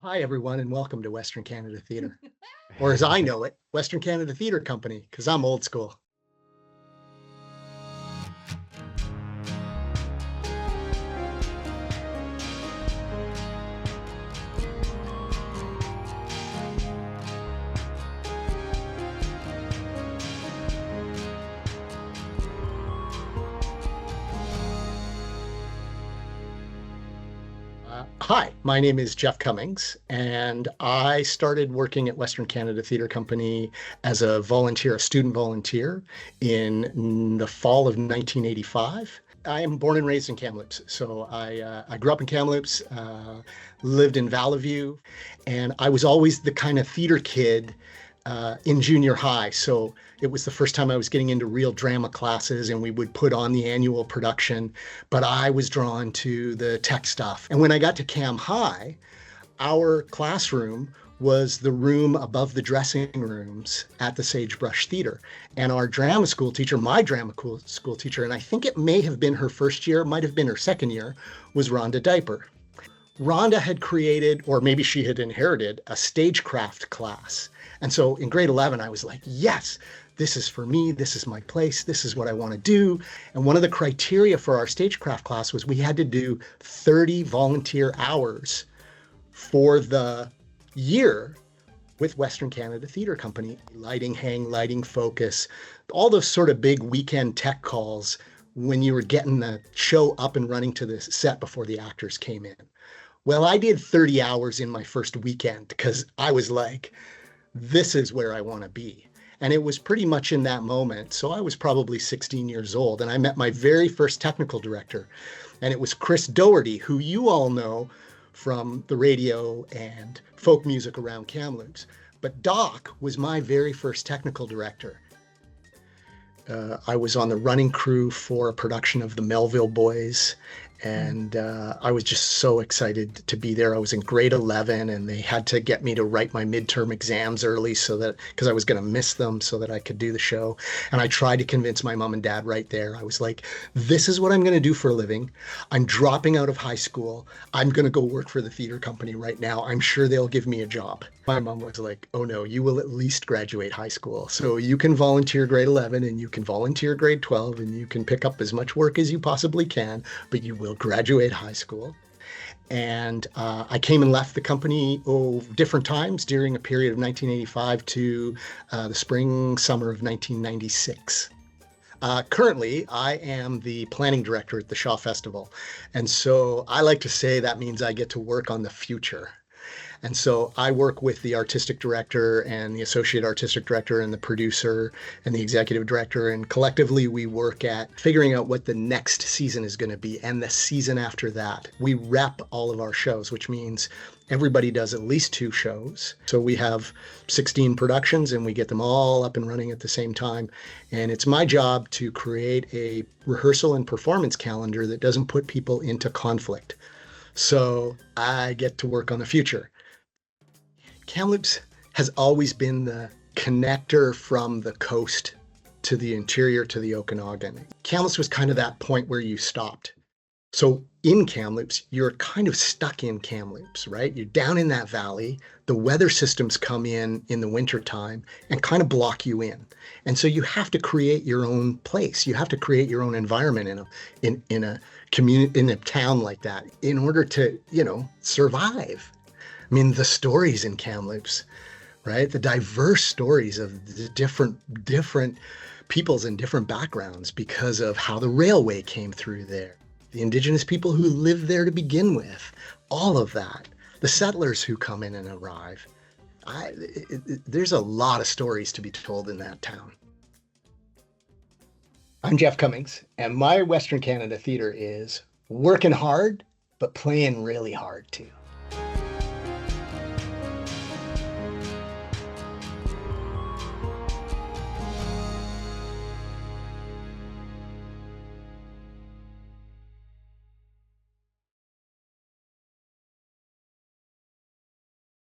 Hi, everyone, and welcome to Western Canada Theatre, or as I know it, Western Canada Theatre Company, because I'm old school. Hi, my name is Jeff Cummings, and I started working at Western Canada Theatre Company as a volunteer, a student volunteer, in the fall of 1985. I am born and raised in Kamloops, so I grew up in Kamloops, lived in Valley View, and I was always the kind of theater kid in junior high. So it was the first time I was getting into real drama classes, and we would put on the annual production. But I was drawn to the tech stuff. And when I got to Cam High, our classroom was the room above the dressing rooms at the Sagebrush Theater. And our drama school teacher, my drama school teacher, and I think it may have been her first year, might have been her second year, was Rhonda Diaper. Rhonda had created, or maybe she had inherited, a stagecraft class. And so in grade 11, I was like, yes, this is for me. This is my place. This is what I want to do. And one of the criteria for our stagecraft class was we had to do 30 volunteer hours for the year with Western Canada Theatre Company. Lighting, hang, lighting, focus, all those sort of big weekend tech calls when you were getting the show up and running to the set before the actors came in. Well, I did 30 hours in my first weekend because I was like, this is where I want to be. And it was pretty much in that moment. So I was probably 16 years old, and I met my very first technical director. And it was Chris Doherty, who you all know from the radio and folk music around Kamloops. But Doc was my very first technical director. I was on the running crew for a production of the Melville Boys, and I was just so excited to be there. I was in grade 11, and they had to get me to write my midterm exams early so that, because I was going to miss them, so that I could do the show. And I tried to convince my mom and dad right there. I was like, this is what I'm going to do for a living. I'm dropping out of high school. I'm going to go work for the theater company right now. I'm sure they'll give me a job. My mom was like, oh no, you will at least graduate high school. So you can volunteer grade 11, and you can volunteer grade 12, and you can pick up as much work as you possibly can, but you will graduate high school. And I came and left the company different times during a period of 1985 to the spring, summer of 1996. Currently, I am the planning director at the Shaw Festival. And so I like to say that means I get to work on the future. And so I work with the artistic director and the associate artistic director and the producer and the executive director. And collectively, we work at figuring out what the next season is going to be and the season after that. We rep all of our shows, which means everybody does at least 2 shows. So we have 16 productions, and we get them all up and running at the same time. And it's my job to create a rehearsal and performance calendar that doesn't put people into conflict. So I get to work on the future. Kamloops has always been the connector from the coast to the interior to the Okanagan. Kamloops was kind of that point where you stopped. So in Kamloops, you're kind of stuck in Kamloops, right? You're down in that valley. The weather systems come in the wintertime and kind of block you in. And so you have to create your own place. You have to create your own environment in a community, in a town like that, in order to, survive. I mean, the stories in Kamloops, right? The diverse stories of the different peoples and different backgrounds because of how the railway came through there. The indigenous people who lived there to begin with, all of that. The settlers who come in and arrive. There's a lot of stories to be told in that town. I'm Jeff Cummings, and my Western Canada theater is working hard, but playing really hard too.